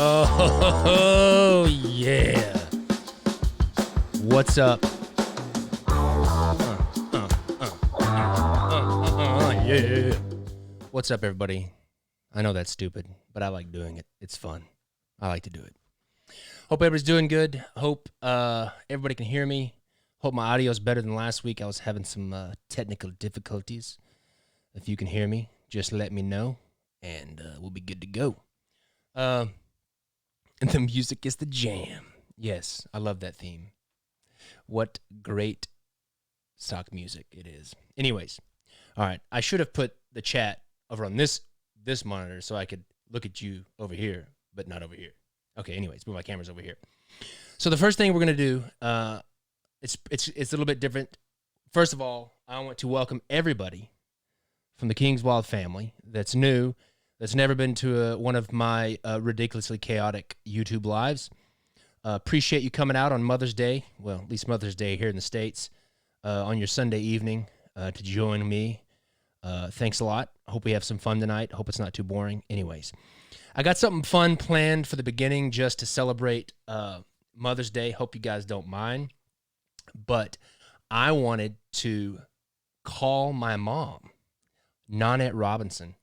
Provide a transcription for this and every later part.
Oh, yeah. What's up? Yeah. What's up, everybody? I know that's stupid, but I like doing it. It's fun. I like to do it. Hope everybody's doing good. Hope everybody can hear me. Hope my audio is better than last week. I was having some technical difficulties. If you can hear me, just let me know, and we'll be good to go. And the music is the jam. Yes, I love that theme. What great stock music it is. Anyways, all right. I should have put the chat over on this monitor so I could look at you over here, but not over here. Okay, anyways, move my cameras over here. So the first thing we're going to do, it's a little bit different. First of all, I want to welcome everybody from the King's Wild family that's new, that's never been to one of my ridiculously chaotic YouTube lives. Appreciate you coming out on Mother's Day, well, at least Mother's Day here in the States, on your Sunday evening to join me. Thanks a lot. Hope we have some fun tonight. Hope it's not too boring. Anyways, I got something fun planned for the beginning just to celebrate Mother's Day. Hope you guys don't mind. But I wanted to call my mom, Nanette Robinson,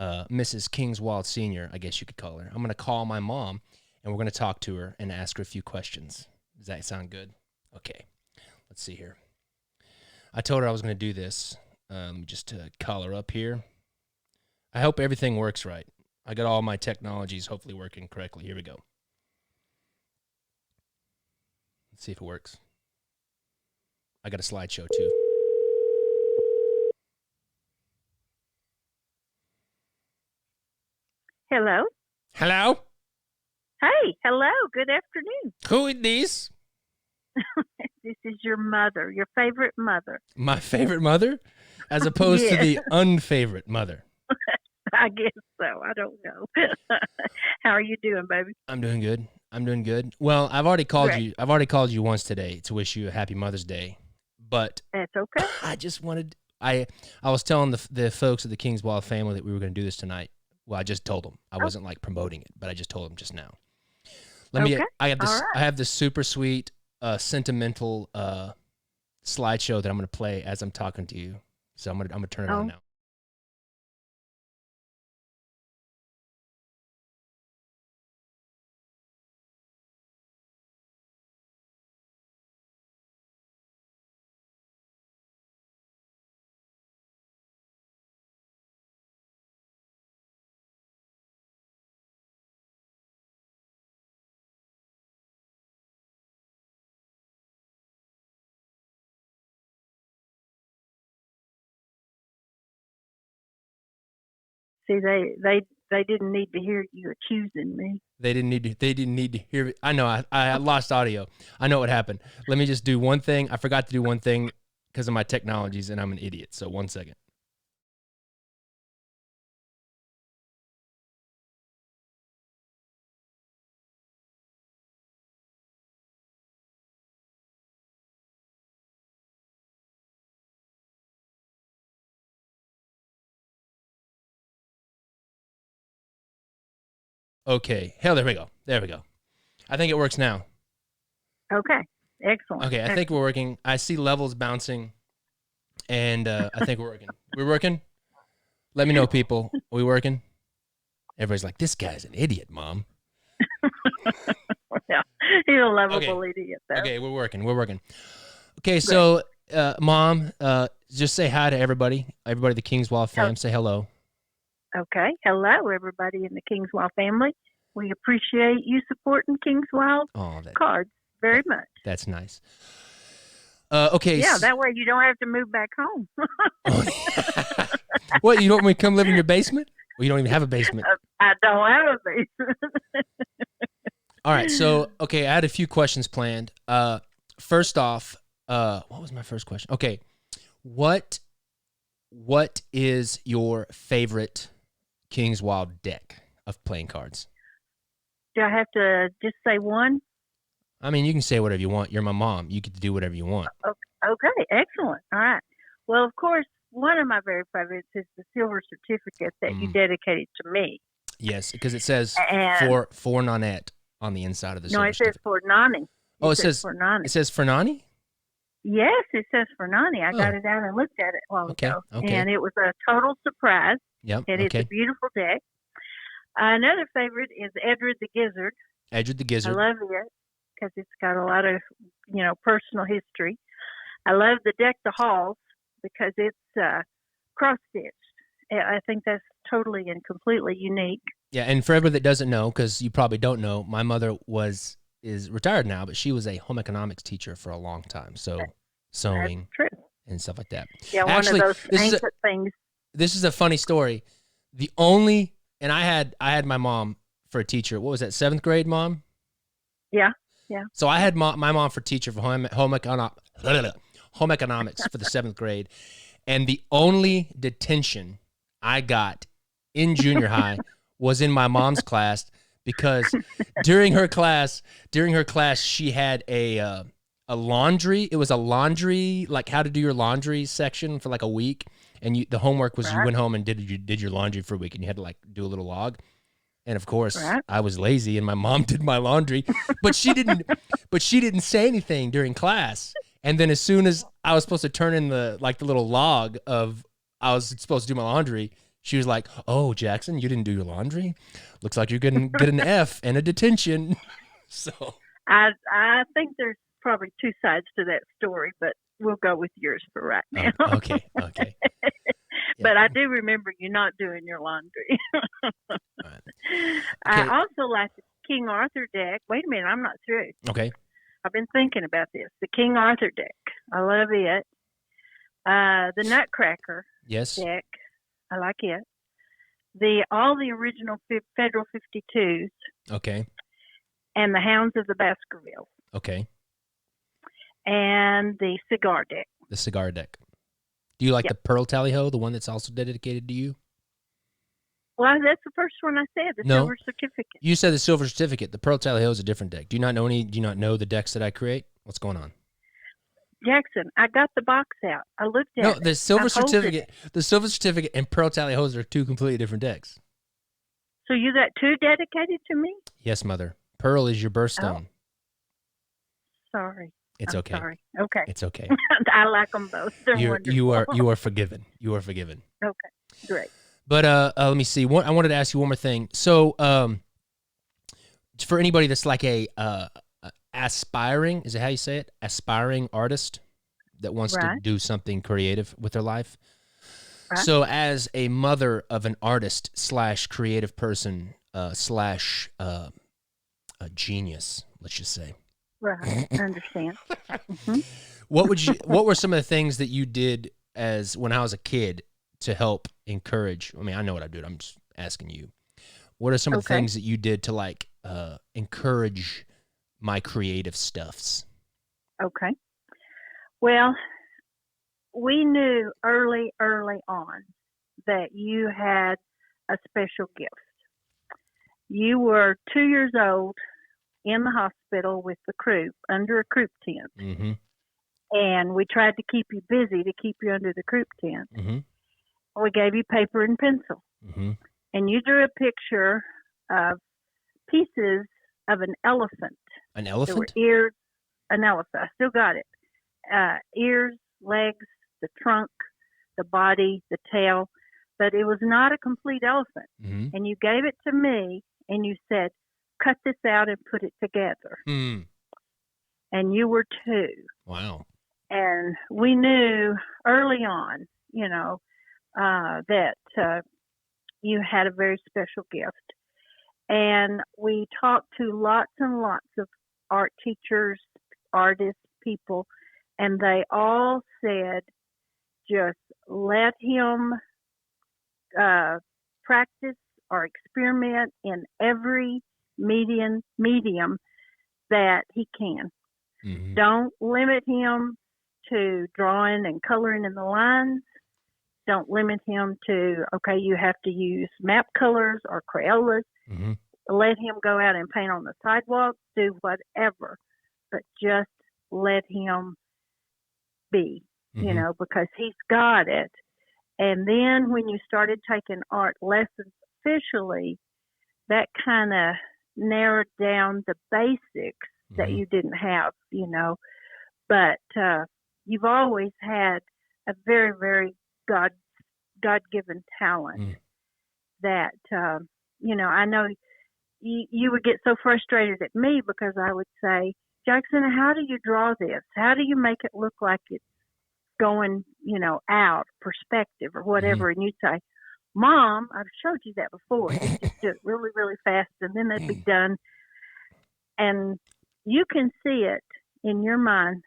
Mrs. Kingswild Sr., I guess you could call her. I'm going to call my mom, and we're going to talk to her and ask her a few questions. Does that sound good? Okay. Let's see here. I told her I was going to do this. Let me just call her up here. I hope everything works right. I got all my technologies hopefully working correctly. Here we go. Let's see if it works. I got a slideshow too. Hello. Hello? Hey, hello. Good afternoon. Who is this? This is your mother, your favorite mother. My favorite mother? As opposed to the unfavorite mother. I guess so. I don't know. How are you doing, baby? I'm doing good. Well, I've already called Great. you. I've already called you once today to wish you a happy Mother's Day. But That's okay. I just wanted I was telling the folks of the King's Wild family that we were going to do this tonight. Well, I just told them. I wasn't like promoting it, but I just told them just now. Okay. I have this All right. I have this super sweet sentimental slideshow that I'm going to play as I'm talking to you. So I'm going to turn it on now. See, they didn't need to hear you accusing me. They didn't need to hear it. I know I lost audio. I know what happened. Let me just do one thing. I forgot to do one thing because of my technologies, and I'm an idiot. So 1 second. Okay. Hell, there we go. I think it works now. Okay. Excellent. Okay, I think we're working. I see levels bouncing, and I think we're working. We're working? Let me know, people. Are we working? Everybody's like, this guy's an idiot, Mom. Well, he's a lovable idiot, though. Okay, we're working. Okay, so, Mom, just say hi to everybody. Everybody, the King's Wild fam. Say hello. Okay. Hello, everybody in the King's Wild family. We appreciate you supporting King's Wild cards very much. That's nice. Okay. Yeah, that way you don't have to move back home. What, you don't want me to come live in your basement? Well, you don't even have a basement. I don't have a basement. All right, so, okay, I had a few questions planned. First off, what was my first question? Okay, what is your favorite King's Wild deck of playing cards? Do I have to just say one? I mean, you can say whatever you want. You're my mom. You get to do whatever you want. Okay, excellent. All right. Well, of course, one of my very favorites is the silver certificate that you dedicated to me. Yes, because it says And for Nanette on the inside of the no, silver it says certificate. for Nani. Oh, it says for Nani. It says for Nani? Yes, it says for Nani. I Oh. got it out and looked at it a while ago. Okay. And it was a total surprise. Yep. And it's a beautiful deck. Another favorite is Edward the Gizzard. Edward the Gizzard. I love it because it's got a lot of, personal history. I love the Deck the Halls because it's cross-stitched. I think that's totally and completely unique. Yeah, and for everybody that doesn't know, because you probably don't know, my mother is retired now, but she was a home economics teacher for a long time. So sewing and stuff like that. Yeah, actually, one of those ancient things. This is a funny story. And I had my mom for a teacher. What was that, 7th grade, Mom? Yeah. So I had my mom for teacher for home economics for the 7th grade. And the only detention I got in junior high was in my mom's class, because during her class she had a laundry. It was a laundry, like how to do your laundry section for like a week, and the homework was you went home and did your laundry for a week, and you had to like do a little log. And of course, I was lazy, and my mom did my laundry, but she didn't say anything during class. And then as soon as I was supposed to turn in the little log of I was supposed to do my laundry, she was like, "Oh, Jackson, you didn't do your laundry? Looks like you're going to get an F and a detention." So I think there's probably two sides to that story, but we'll go with yours for right now. Okay. Yeah. But I do remember you not doing your laundry. Right. I also like the King Arthur deck. Wait a minute, I'm not through. Okay. I've been thinking about this. The King Arthur deck. I love it. The Nutcracker deck. I like it. All the original Federal 52s. Okay. And the Hounds of the Baskervilles. Okay. And the cigar deck. The cigar deck. Do you like the Pearl Tally-Ho, the one that's also dedicated to you? Well, that's the first one I said, the Silver Certificate. You said the Silver Certificate. The Pearl Tally-Ho is a different deck. Do you not know the decks that I create? What's going on? Jackson, I got the box out. I looked at it. No, the Silver Certificate and Pearl Tally-Hos are two completely different decks. So you got two dedicated to me? Yes, Mother. Pearl is your birthstone. Oh. Sorry. It's okay. Sorry. Okay. It's okay. I like them both. They're wonderful. You are forgiven. You are forgiven. Okay. Great. But let me see. I wanted to ask you one more thing. So, for anybody that's like a aspiring, is it how you say it? Aspiring artist that wants to do something creative with their life. Right. So, as a mother of an artist / creative person / a genius, let's just say. Right, I understand. Mm-hmm. What were some of the things that you did when I was a kid to help encourage? I mean, I know what I do. I'm just asking you. What are some of the things that you did to encourage my creative stuffs? Okay. Well, we knew early on that you had a special gift. You were 2 years old in the hospital with the croup, under a croup tent. Mm-hmm. And we tried to keep you busy to keep you under the croup tent. Mm-hmm. We gave you paper and pencil. Mm-hmm. And you drew a picture of pieces of an elephant. An elephant? There were ears, an elephant. I still got it. Ears, legs, the trunk, the body, the tail. But it was not a complete elephant. Mm-hmm. And you gave it to me, and you said, "Cut this out and put it together." Mm. And you were 2. Wow. And we knew early on, that you had a very special gift. And we talked to lots and lots of art teachers, artists, people, and they all said, just let him practice or experiment in every medium that he can. Mm-hmm. Don't limit him to drawing and coloring in the lines. Don't limit him to, you have to use map colors or Crayolas. Mm-hmm. Let him go out and paint on the sidewalk, do whatever, but just let him be, mm-hmm. Because he's got it. And then when you started taking art lessons officially, that kind of narrowed down the basics that Mm-hmm. you didn't have, But you've always had a very, very God given talent Mm-hmm. that I know you would get so frustrated at me because I would say, Jackson, how do you draw this? How do you make it look like it's going, out perspective or Mm-hmm. whatever? And you'd say, Mom, I've showed you that before. You just do it really, really fast, and then they'd be done. And you can see it in your mind,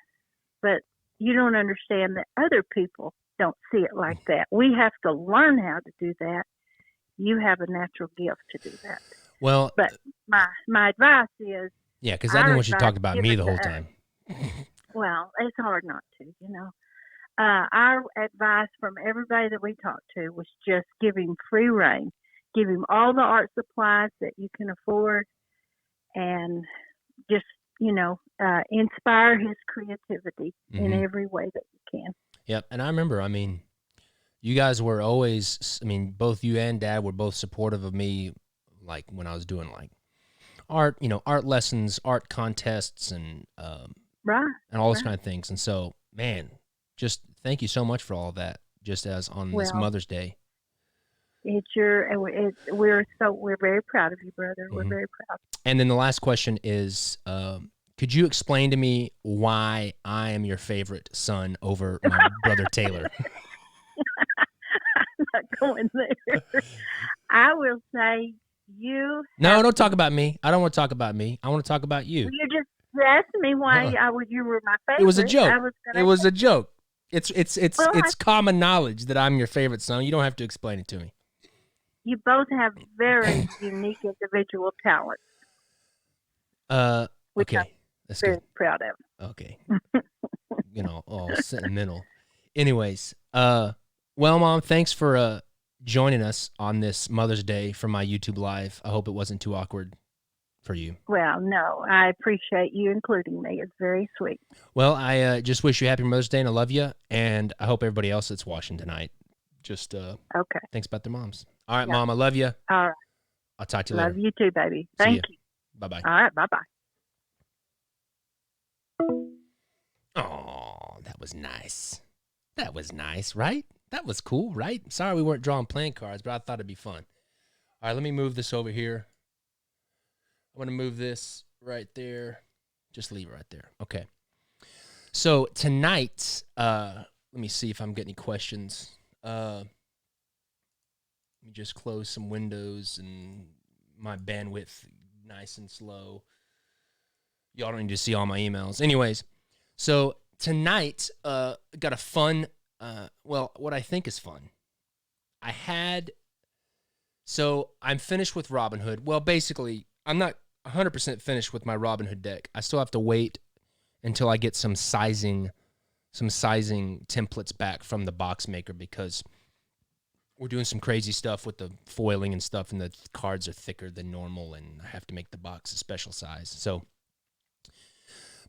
but you don't understand that other people don't see it like that. We have to learn how to do that. You have a natural gift to do that. Well, But my advice is yeah, because I didn't our want you to advice talk about me given the to whole us. time. Well, it's hard not to. Our advice from everybody that we talked to was just give him free reign, give him all the art supplies that you can afford, and just inspire his creativity in Mm-hmm. every way that you can. Yep. And I remember, you guys were always, both you and Dad were both supportive of me, like when I was doing like art, art lessons, art contests, Right, and all those right. kind of things. And so, man, just thank you so much for all of that. Just as on this Well, Mother's Day. we're very proud of you, brother. We're Hmm. very proud. And then the last question is, could you explain to me why I am your favorite son over my brother Taylor? I'm not going there. I will say you No, have don't to. talk about me. I don't want to talk about me. I want to talk about you. Well, you just asked me why Uh-uh. you were my It was a favorite. joke. I was It gonna. was a joke. It's Well, common knowledge that I'm your favorite son. You don't have to explain it to me. you both have very unique individual talents, which I'm Okay, that's good. very proud of. Okay, all sentimental. Anyways, well, Mom, thanks for joining us on this Mother's Day for my YouTube live. I hope it wasn't too awkward for you. Well, no, I appreciate you including me. It's very sweet. Well, I just wish you happy Mother's Day, and I love you, and I hope everybody else that's watching tonight just Okay. thinks about their moms. All right, Yeah. Mom, I love you. All right. I'll talk to you Love later. you too, baby. See Thank ya. you. Bye-bye. All right. Bye bye. Oh, that was nice. That was nice, right? That was cool, right? Sorry we weren't drawing playing cards, but I thought it'd be fun. All right, let me move this over here. I'm going to move this right there. Just leave it right there. Okay. So tonight, let me see if I'm getting any questions. Let me just close some windows and my bandwidth nice and slow. Y'all don't need to see all my emails. Anyways, so tonight, got a fun, what I think is fun. I'm finished with Robin Hood. Well, basically, I'm not 100% finished with my Robin Hood deck. I still have to wait until I get some sizing templates back from the box maker because we're doing some crazy stuff with the foiling and stuff, and the cards are thicker than normal, and I have to make the box a special size. So,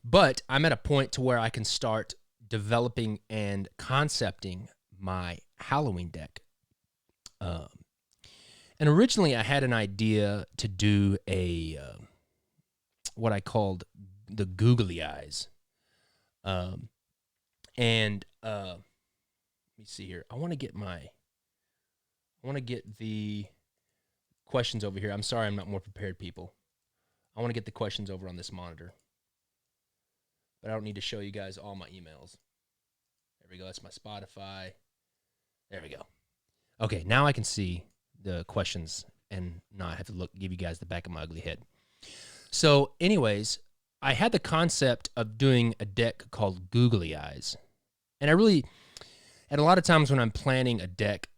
but I'm at a point to where I can start developing and concepting my Halloween deck. And originally I had an idea to do what I called the googly eyes. Let me see here. I want to get the questions over here. I'm sorry I'm not more prepared, people. I want to get the questions over on this monitor. But I don't need to show you guys all my emails. There we go. That's my Spotify. There we go. Okay, now I can see the questions and not have to give you guys the back of my ugly head. So, anyways, I had the concept of doing a deck called Googly Eyes. And and a lot of times when I'm planning a deck,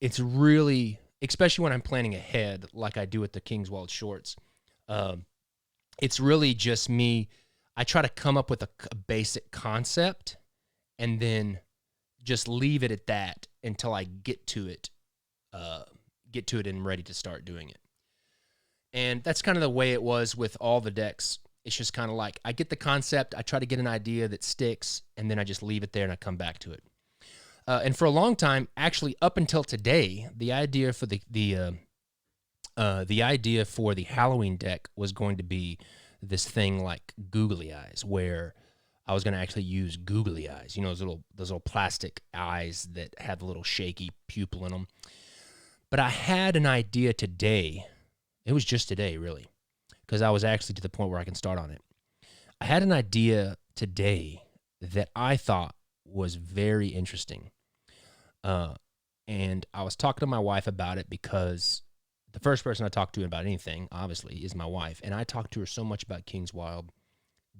it's really, especially when I'm planning ahead, like I do with the King's Wild Shorts, it's really just me. I try to come up with a basic concept and then just leave it at that until I get to it and ready to start doing it. And that's kind of the way it was with all the decks. It's just kind of like I get the concept, I try to get an idea that sticks, and then I just leave it there and I come back to it. And for a long time, actually up until today, the idea for the The idea for the Halloween deck was going to be this thing like googly eyes, where I was going to actually use googly eyes. You know, those little plastic eyes that have a little shaky pupil in them. But I had an idea today. It was just today, really, because I was actually to the point where I can start on it. I had an idea today that I thought was very interesting. And I was talking to my wife about it because the first person I talk to about anything, obviously, is my wife. And I talked to her so much about King's Wild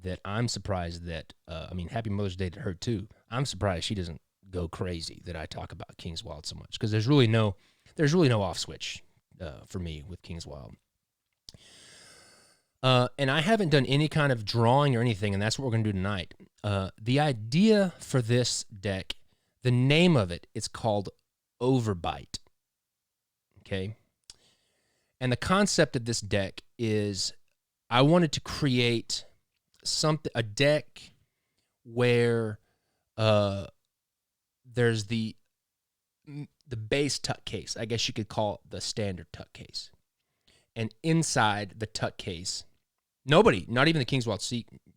that I'm surprised that, Happy Mother's Day to her too. I'm surprised she doesn't go crazy that I talk about King's Wild so much, because there's really no off switch for me with King's Wild. And I haven't done any kind of drawing or anything, and that's what we're going to do tonight. The idea for this deck, the name of it, it's called Overbite. Okay? And the concept of this deck is I wanted to create a deck where there's the base tuck case. I guess you could call it the standard tuck case. And inside the tuck case, nobody, not even the King's Wild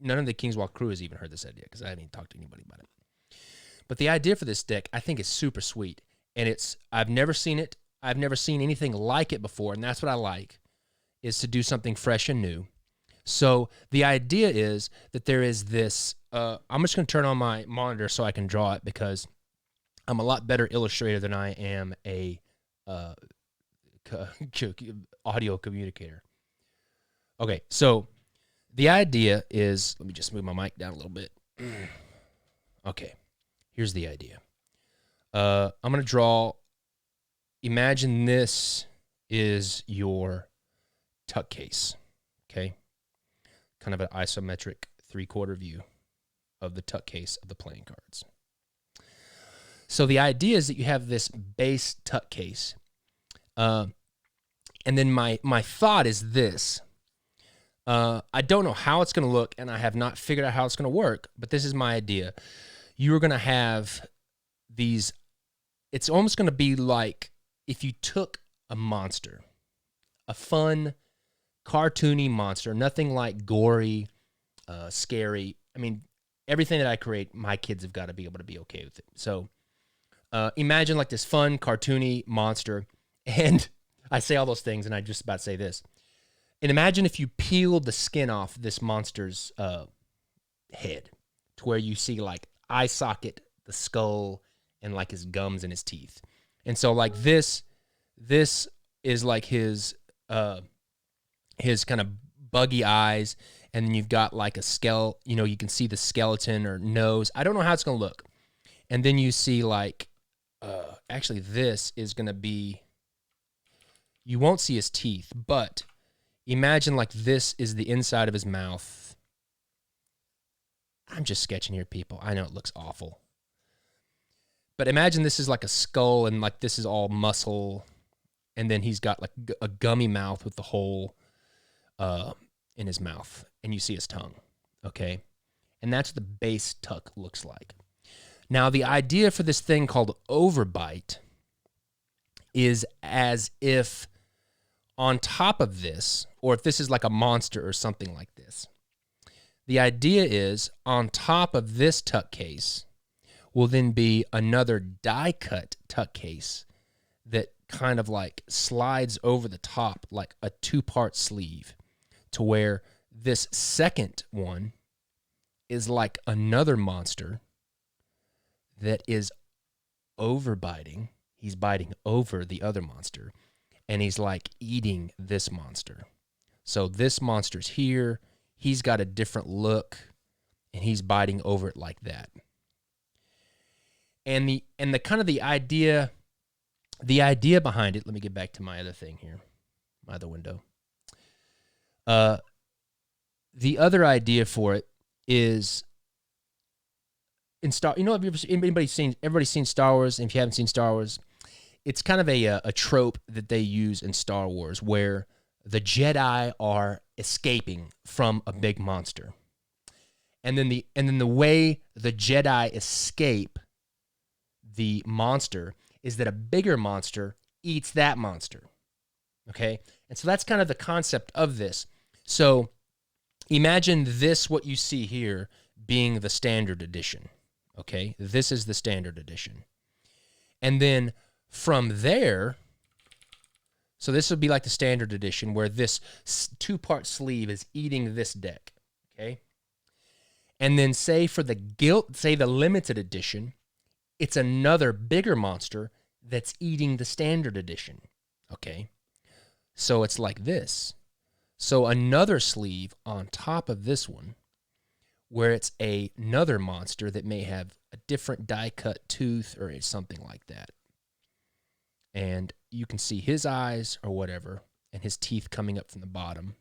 none of the King's Wild crew has even heard this idea, because I haven't even talked to anybody about it. But the idea for this deck, I think, is super sweet. And I've never seen it. I've never seen anything like it before, and that's what I like, is to do something fresh and new. So the idea is that there is this, I'm just going to turn on my monitor so I can draw it, because I'm a lot better illustrator than I am a audio communicator. Okay, so the idea is, let me just move my mic down a little bit. Okay, here's the idea. I'm going to draw, imagine this is your tuck case, okay? Kind of an isometric 3/4 view of the tuck case of the playing cards. So the idea is that you have this base tuck case. And then my thought is this. I don't know how it's going to look, and I have not figured out how it's going to work, but this is my idea. You're going to have these, it's almost going to be like if you took a monster, a fun, cartoony monster, nothing like gory, scary. I mean, everything that I create, my kids have got to be able to be okay with it. So imagine like this fun, cartoony monster, and I say all those things, and I just about say this. And imagine if you peeled the skin off this monster's head to where you see like eye socket, the skull, and like his gums and his teeth. And so like this is like his kind of buggy eyes, and then you've got like a skeleton, you know, you can see the skeleton or nose. I don't know how it's going to look. And then you see like, actually this is going to be, you won't see his teeth, but imagine like this is the inside of his mouth. I'm just sketching here, people. I know it looks awful. But imagine this is like a skull, and like this is all muscle, and then he's got like a gummy mouth with the hole in his mouth, and you see his tongue, okay? And that's what the base tuck looks like. Now, the idea for this thing called Overbite is as if on top of this, or if this is like a monster or something like this, the idea is on top of this tuck case will then be another die-cut tuck case that kind of like slides over the top like a 2-part sleeve, to where this second one is like another monster that is overbiting. He's biting over the other monster, and he's like eating this monster. So this monster's here. He's got a different look, and he's biting over it like that. And the kind of the idea behind it, let me get back to my other thing here, my other window. The other idea for it is in Star. You know, everybody's seen Star Wars? And if you haven't seen Star Wars, it's kind of a trope that they use in Star Wars where the Jedi are escaping from a big monster, and then the way the Jedi escape the monster is that a bigger monster eats that monster. Okay. And so that's kind of the concept of this. So imagine this, what you see here, being the standard edition. Okay. This is the standard edition. And then from there, so this would be like the standard edition where this 2-part sleeve is eating this deck. Okay. And then say for the limited edition, it's another bigger monster that's eating the standard edition. Okay. So it's like this. So another sleeve on top of this one, where it's another monster that may have a different die-cut tooth or something like that. And you can see his eyes or whatever, and his teeth coming up from the bottom.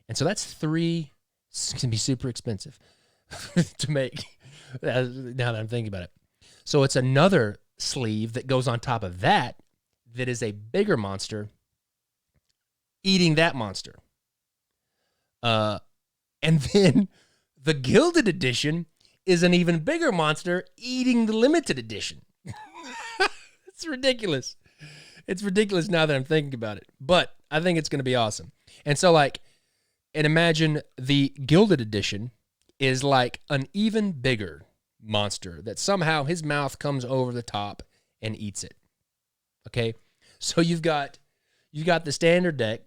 And so that's 3. It's going to be super expensive to make, now that I'm thinking about it. So it's another sleeve that goes on top of that is a bigger monster eating that monster. And then the Gilded Edition is an even bigger monster eating the limited edition. It's ridiculous. It's ridiculous now that I'm thinking about it. But I think it's going to be awesome. And so, and imagine the Gilded Edition is like an even bigger monster that somehow his mouth comes over the top and eats it. Okay? So you've got the standard deck,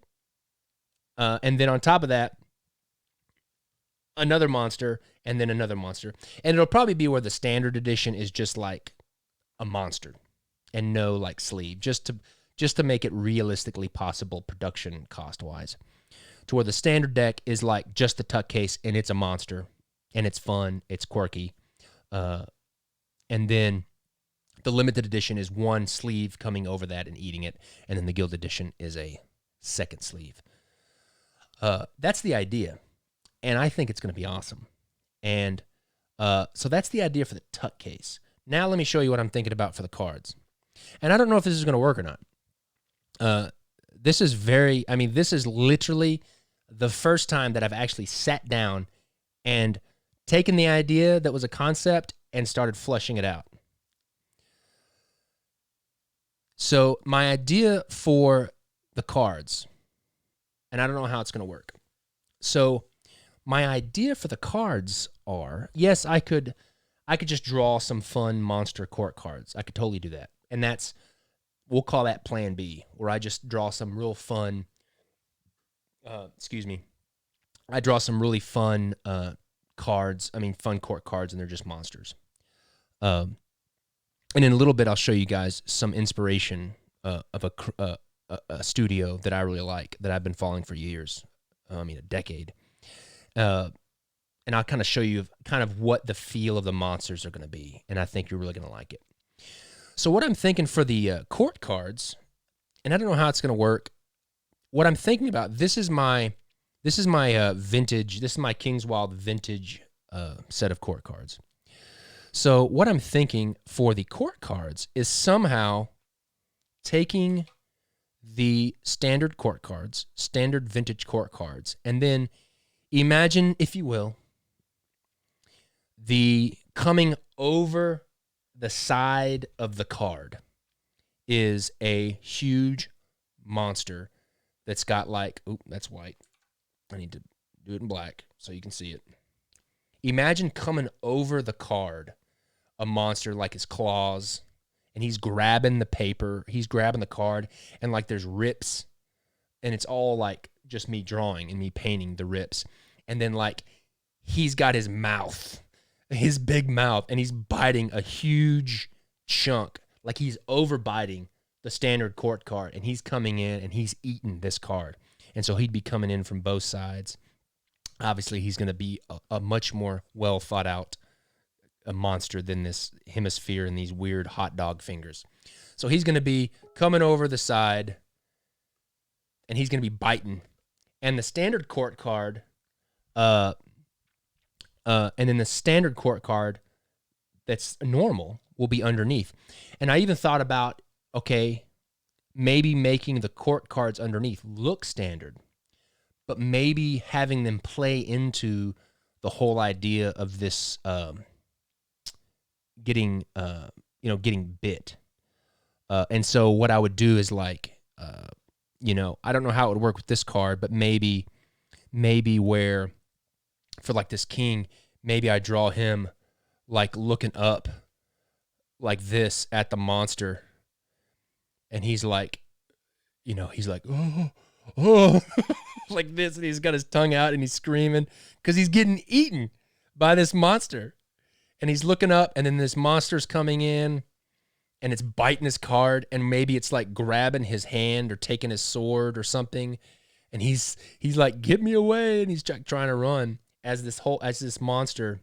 and then on top of that, another monster, and then another monster. And it'll probably be where the standard edition is just like a monster and no like sleeve, just to make it realistically possible production cost-wise. To where the standard deck is like just the tuck case, and it's a monster, and it's fun, it's quirky. And then the limited edition is one sleeve coming over that and eating it, and then the Gilded Edition is a second sleeve. That's the idea, and I think it's going to be awesome. And so that's the idea for the tuck case. Now let me show you what I'm thinking about for the cards. And I don't know if this is going to work or not. This is literally the first time that I've actually sat down and taken the idea that was a concept and started fleshing it out. So my idea for the cards, and I don't know how it's going to work. So my idea for the cards are, yes, I could just draw some fun monster court cards. I could totally do that. And we'll call that plan B, where I just draw some real fun, I draw some really fun cards, fun court cards, and they're just monsters. And in a little bit, I'll show you guys some inspiration of a studio that I really like, that I've been following for years, a decade. And I'll kind of show you kind of what the feel of the monsters are going to be, and I think you're really going to like it. So what I'm thinking for the court cards, and I don't know how it's going to work. What I'm thinking about, this is my vintage. This is my Kingswild vintage set of court cards. So what I'm thinking for the court cards is somehow taking the standard court cards, standard vintage court cards, and then imagine, if you will, the coming over the side of the card is a huge monster that's got that's white. I need to do it in black so you can see it. Imagine coming over the card, a monster like his claws, and he's grabbing the paper, he's grabbing the card, and there's rips, and it's all just me drawing and me painting the rips. And then he's got his mouth, his big mouth, and he's biting a huge chunk, like he's overbiting the standard court card, and he's coming in and he's eating this card. And so he'd be coming in from both sides. Obviously, he's going to be a much more well thought out a monster than this hemisphere and these weird hot dog fingers. So he's going to be coming over the side, and he's going to be biting. And the standard court card, and then the standard court card that's normal will be underneath. And I even thought about, okay, maybe making the court cards underneath look standard, but maybe having them play into the whole idea of this getting bit. And so what I would do is I don't know how it would work with this card, but maybe where for like this king, maybe I draw him like looking up like this at the monster, and he's like, oh, like this, and he's got his tongue out and he's screaming because he's getting eaten by this monster, and he's looking up, and then this monster's coming in, and it's biting his card, and maybe it's like grabbing his hand or taking his sword or something, and he's like, get me away, and he's trying to run as this monster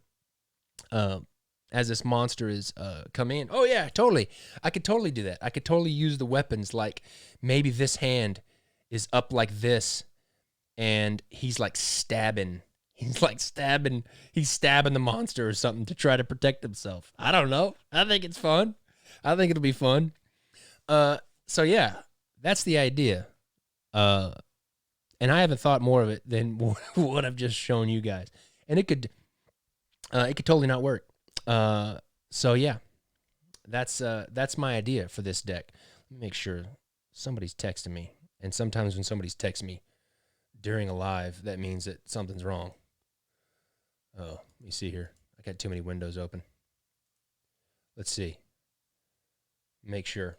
is come in. Oh yeah, totally. I could totally do that. I could totally use the weapons. Like maybe this hand is up like this, and he's like stabbing. He's stabbing the monster or something to try to protect himself. I don't know. I think it's fun. I think it'll be fun. So yeah, that's the idea. And I haven't thought more of it than what I've just shown you guys. And it could totally not work. So yeah, that's my idea for this deck. Let me make sure somebody's texting me. And sometimes when somebody's texting me during a live, that means that something's wrong. Oh, let me see here. I got too many windows open. Let's see. Make sure.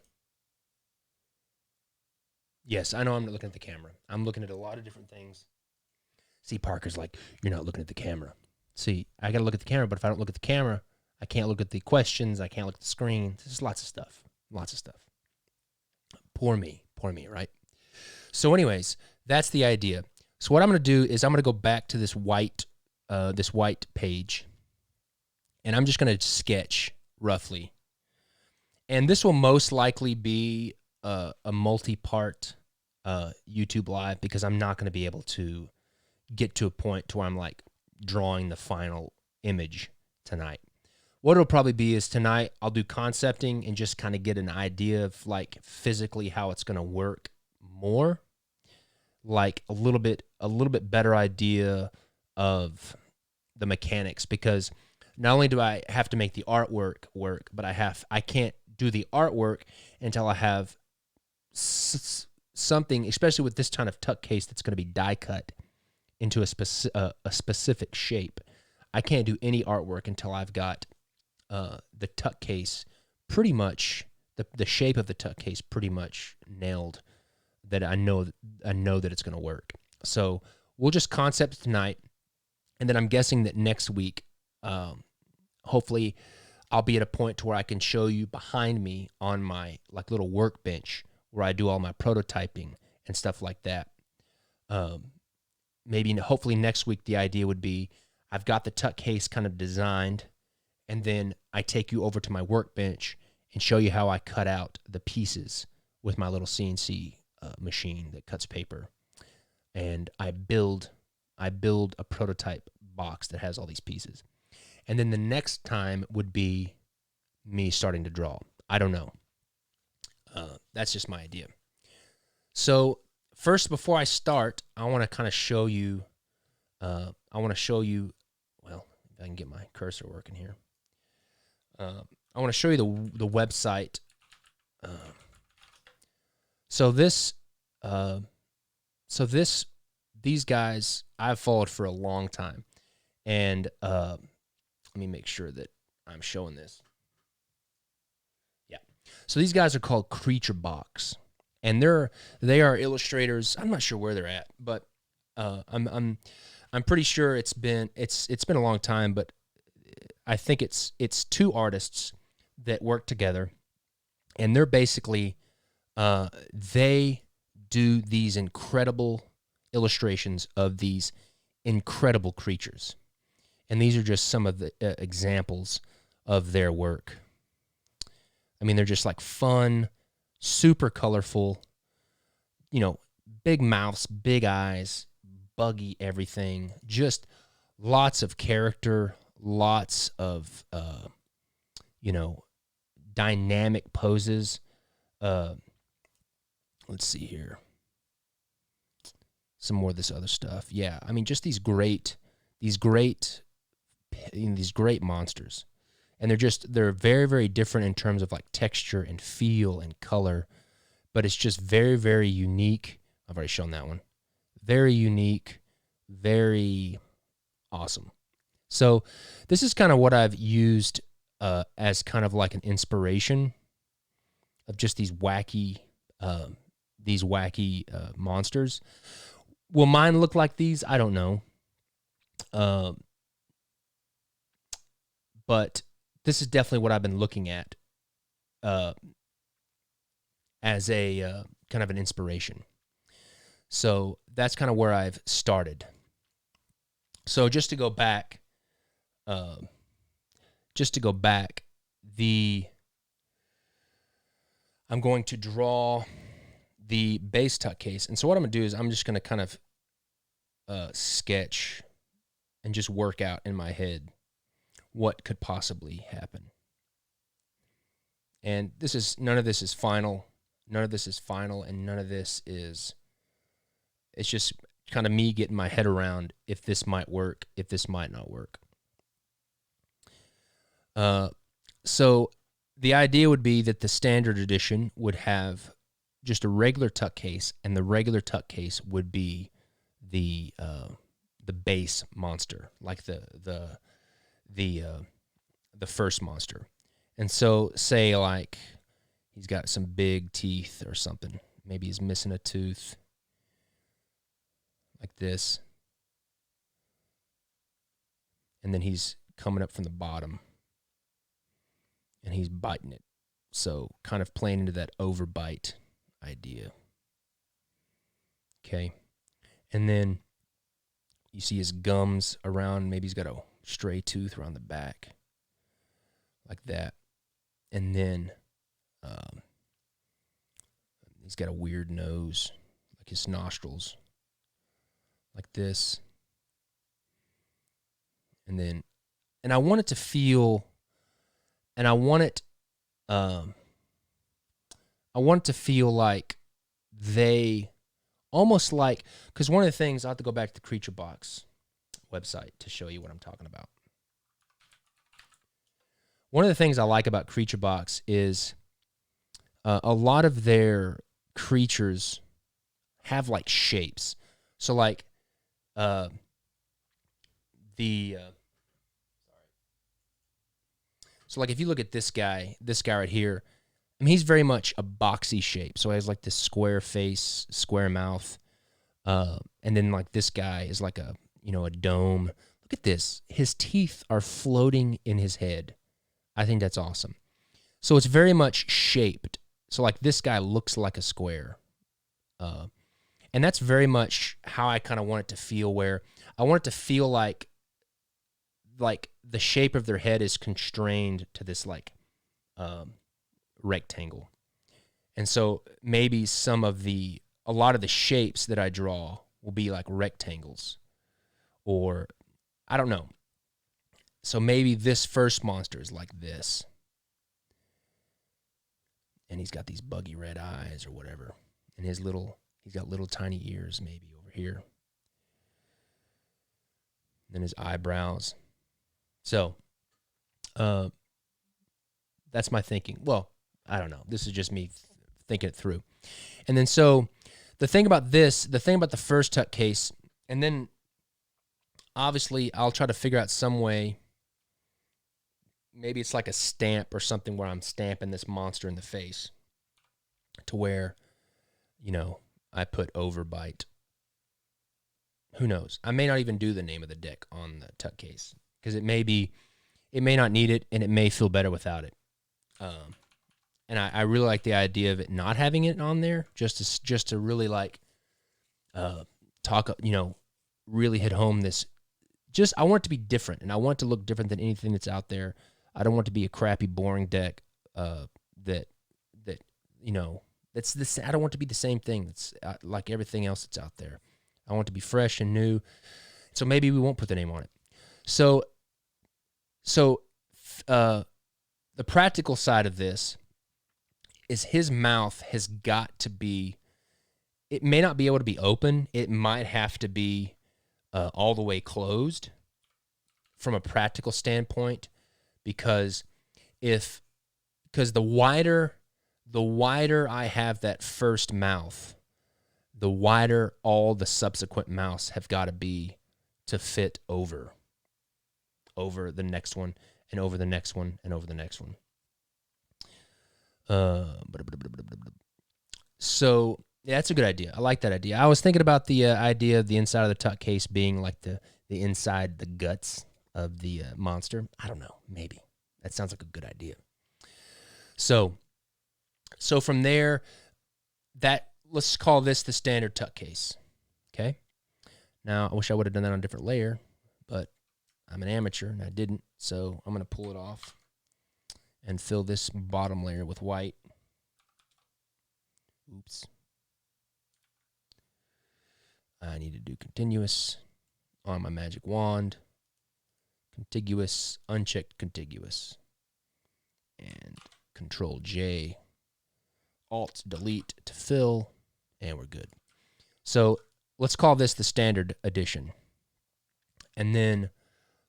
Yes, I know I'm not looking at the camera. I'm looking at a lot of different things. See, Parker's like, you're not looking at the camera. See, I got to look at the camera, but if I don't look at the camera, I can't look at the questions. I can't look at the screen. There's lots of stuff. Lots of stuff. Poor me, right? So anyways, that's the idea. So what I'm going to do is I'm going to go back to this white page, and I'm just going to sketch roughly. And this will most likely be a multi-part YouTube live, because I'm not going to be able to get to a point to where I'm like drawing the final image tonight. What it'll probably be is tonight I'll do concepting and just kind of get an idea of like physically how it's going to work more, like a little bit better idea of the mechanics, because not only do I have to make the artwork work, but I can't do the artwork until I have something, especially with this kind of tuck case that's going to be die cut into a specific shape. I can't do any artwork until I've got the tuck case pretty much, the shape of the tuck case pretty much nailed, that I know that it's going to work. So we'll just concept tonight, and then I'm guessing that next week, hopefully I'll be at a point to where I can show you behind me on my like little workbench where I do all my prototyping and stuff like that. Hopefully next week the idea would be I've got the tuck case kind of designed, and then I take you over to my workbench and show you how I cut out the pieces with my little CNC machine that cuts paper, and I build a prototype box that has all these pieces. And then the next time would be me starting to draw. I don't know. That's just my idea. So first, before I start, I want to kind of show you, well, if I can get my cursor working here. I want to show you the website. These guys I've followed for a long time, and let me make sure that I'm showing this. Yeah. So these guys are called Creature Box, and they are illustrators. I'm not sure where they're at, but I'm pretty sure it's been a long time, but I think it's two artists that work together, and they're basically they do these incredible illustrations of these incredible creatures. And these are just some of the examples of their work. I mean, they're just like fun, super colorful, big mouths, big eyes, buggy everything, just lots of character, lots of, dynamic poses. Let's see here. Some more of this other stuff. Yeah, I mean, just these great monsters. And they're very, very different in terms of like texture and feel and color, but it's just very, very unique, I've already shown that one. Very unique, very awesome. So this is kind of what I've used as kind of like an inspiration of just these wacky monsters. Will mine look like these? I don't know. But this is definitely what I've been looking at as a kind of an inspiration. So that's kind of where I've started. So just to go back, I'm going to draw the base tuck case. And so what I'm going to do is I'm just going to kind of sketch and just work out in my head what could possibly happen. And none of this is final. None of this is final, and none of this is, it's just kind of me getting my head around if this might work, if this might not work. So the idea would be that the standard edition would have just a regular tuck case, and the regular tuck case would be the base monster, like the first monster. And so say like he's got some big teeth or something. Maybe he's missing a tooth like this. And then he's coming up from the bottom and he's biting it. So kind of playing into that overbite idea. Okay. And then you see his gums around. Maybe he's got a stray tooth around the back like that. And then he's got a weird nose, like his nostrils, like this. And I want it to feel, and I want it to feel like they, almost like, because one of the things, I have to go back to the Creature Box website to show you what I'm talking about. One of the things I like about Creature Box is a lot of their creatures have like shapes. So like so like if you look at this guy right here, I mean, he's very much a boxy shape. So he has like this square face, square mouth. And then like this guy is like a dome. Look at this. His teeth are floating in his head. I think that's awesome. So it's very much shaped. So like this guy looks like a square. And that's very much how I kind of want it to feel, where I want it to feel like the shape of their head is constrained to this like rectangle. And so maybe a lot of the shapes that I draw will be like rectangles, or I don't know. So maybe this first monster is like this. And he's got these buggy red eyes or whatever. And he's got little tiny ears maybe over here. Then his eyebrows. So, that's my thinking. Well, I don't know. This is just me thinking it through. And then so the thing about the first tuck case, and then obviously I'll try to figure out some way. Maybe it's like a stamp or something where I'm stamping this monster in the face to where, I put Overbite. Who knows? I may not even do the name of the deck on the tuck case because it may not need it, and it may feel better without it. And I really like the idea of it not having it on there, just to really like talk, really hit home this. Just I want it to be different, and I want it to look different than anything that's out there. I don't want it to be a crappy, boring deck that's this. I don't want it to be the same thing that's like everything else that's out there. I want it to be fresh and new. So maybe we won't put the name on it. So the practical side of this is his mouth has got to be. It may not be able to be open. It might have to be all the way closed from a practical standpoint, because the wider I have that first mouth, the wider all the subsequent mouse have got to be to fit over the next one and over the next one and over the next one. So yeah, that's a good idea. I like that idea. I was thinking about the idea of the inside of the tuck case being like the inside, the guts of the monster. I don't know. Maybe. That sounds like a good idea. So from there, let's call this the standard tuck case. Okay. Now, I wish I would have done that on a different layer, but I'm an amateur and I didn't. So I'm going to pull it off and fill this bottom layer with white. Oops. I need to do continuous on my magic wand. Contiguous, unchecked contiguous. And Control J, Alt Delete to fill, and we're good. So let's call this the standard edition. And then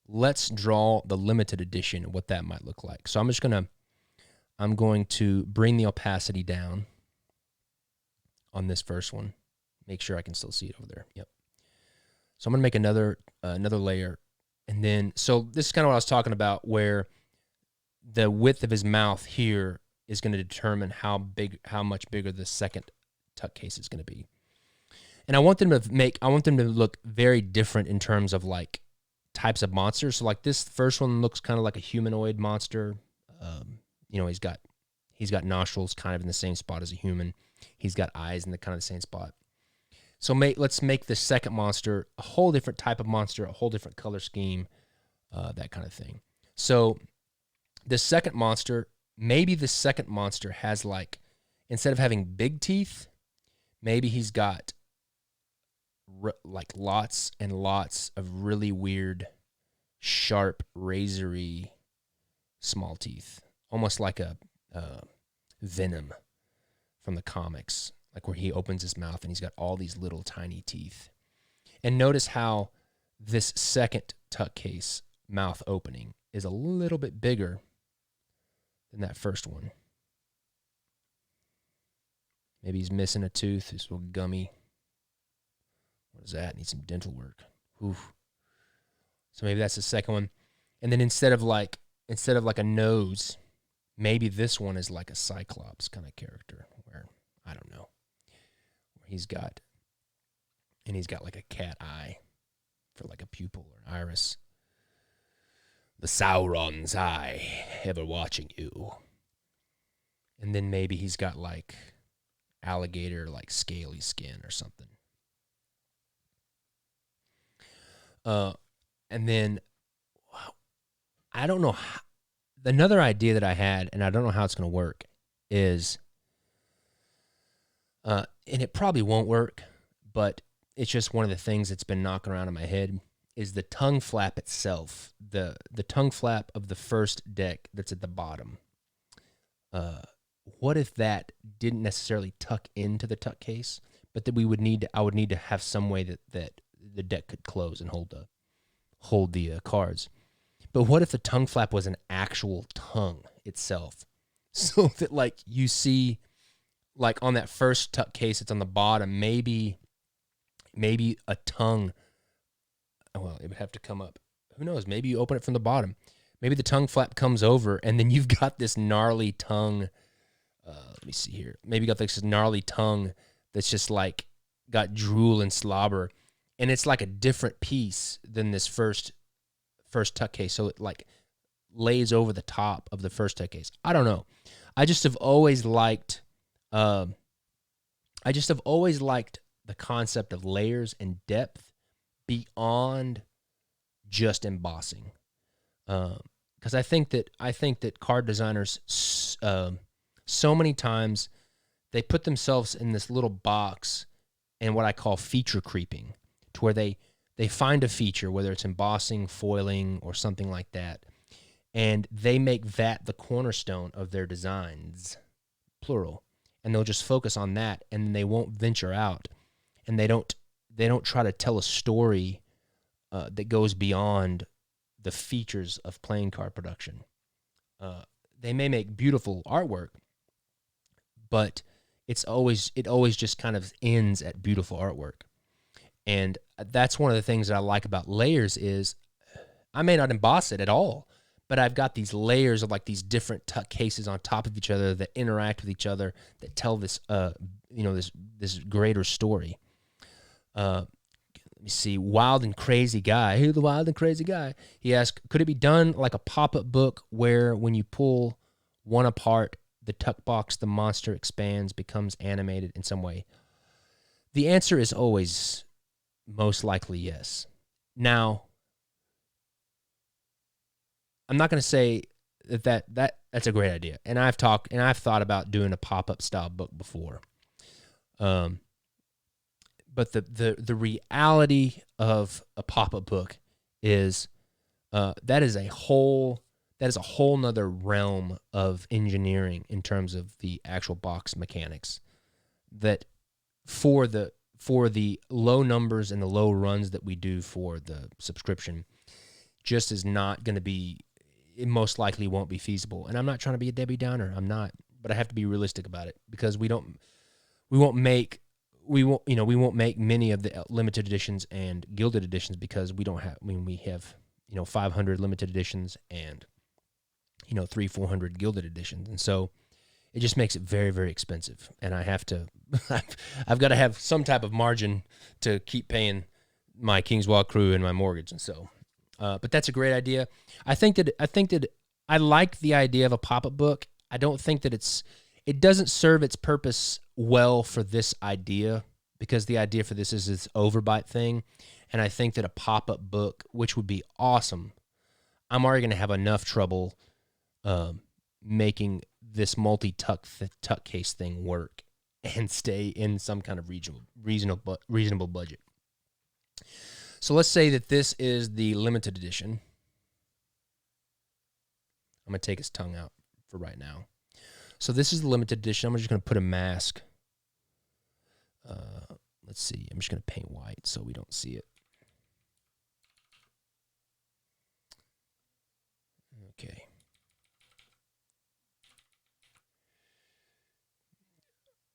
let's draw the limited edition and what that might look like. So I'm going to bring the opacity down on this first one. Make sure I can still see it over there. Yep. So I'm going to make another layer. And then, so this is kind of what I was talking about, where the width of his mouth here is going to determine how much bigger the second tuck case is going to be. And I want them to look very different in terms of like types of monsters. So like this first one looks kind of like a humanoid monster. He's got nostrils kind of in the same spot as a human. He's got eyes in the kind of the same spot. So let's make the second monster a whole different type of monster, a whole different color scheme, that kind of thing. So maybe the second monster has like, instead of having big teeth, maybe he's got like lots and lots of really weird, sharp, razory, small teeth, almost like a Venom from the comics, like where he opens his mouth and he's got all these little tiny teeth. And notice how this second tuck case mouth opening is a little bit bigger than that first one. Maybe he's missing a tooth. He's a little gummy. What is that? Needs some dental work. Oof. So maybe that's the second one. And then instead of like a nose, maybe this one is like a Cyclops kind of character, where I don't know, where he's got like a cat eye for like a pupil or an iris. The Sauron's eye, ever watching you. And then maybe he's got like alligator, like scaly skin or something. And then I don't know. Another idea that I had, and I don't know how it's going to work, is, and it probably won't work, but it's just one of the things that's been knocking around in my head, is the tongue flap itself, the tongue flap of the first deck that's at the bottom. What if that didn't necessarily tuck into the tuck case, but that I would need to have some way that the deck could close and hold the cards. But what if the tongue flap was an actual tongue itself? So that like you see, like on that first tuck case that's on the bottom, maybe a tongue, well, it would have to come up. Who knows? Maybe you open it from the bottom. Maybe the tongue flap comes over, and then you've got this gnarly tongue. Let me see here. Maybe you got this gnarly tongue that's just like got drool and slobber, and it's like a different piece than this first tuck case. So it like lays over the top of the first tuck case. I don't know. I just have always liked the concept of layers and depth beyond just embossing. Because I think that card designers so many times they put themselves in this little box and what I call feature creeping, to where they find a feature, whether it's embossing, foiling, or something like that, and they make that the cornerstone of their designs, plural, and they'll just focus on that, and they won't venture out, and they don't try to tell a story that goes beyond the features of playing card production. They may make beautiful artwork, but it always just kind of ends at beautiful artwork. And that's one of the things that I like about layers is I may not emboss it at all, but I've got these layers of like these different tuck cases on top of each other that interact with each other that tell this this greater story. Let me see. Wild and Crazy Guy. Who's the Wild and Crazy Guy? He asked, could it be done like a pop-up book where when you pull one apart, the tuck box, the monster expands, becomes animated in some way? The answer is always most likely yes. Now, I'm not going to say that's a great idea. And I've thought about doing a pop-up style book before. But the reality of a pop-up book is that is a whole nother realm of engineering in terms of the actual box mechanics. That for the low numbers and the low runs that we do for the subscription, just is not going to be. It most likely won't be feasible. And I'm not trying to be a Debbie Downer. I'm not, but I have to be realistic about it because we won't make many of the limited editions and gilded editions because we have 500 limited editions and 300-400 gilded editions, and so it just makes it very, very expensive. And I have to I've got to have some type of margin to keep paying my Kingswell crew and my mortgage, and so but that's a great idea. I think that I like the idea of a pop-up book. I don't think that it doesn't serve its purpose well for this idea because the idea for this is this Overbite thing. And I think that a pop-up book, which would be awesome, I'm already going to have enough trouble making this multi-tuck case thing work and stay in some kind of reasonable budget. So let's say that this is the limited edition. I'm going to take his tongue out for right now. So this is the limited edition. I'm just going to put a mask. Let's see. I'm just going to paint white so we don't see it. Okay.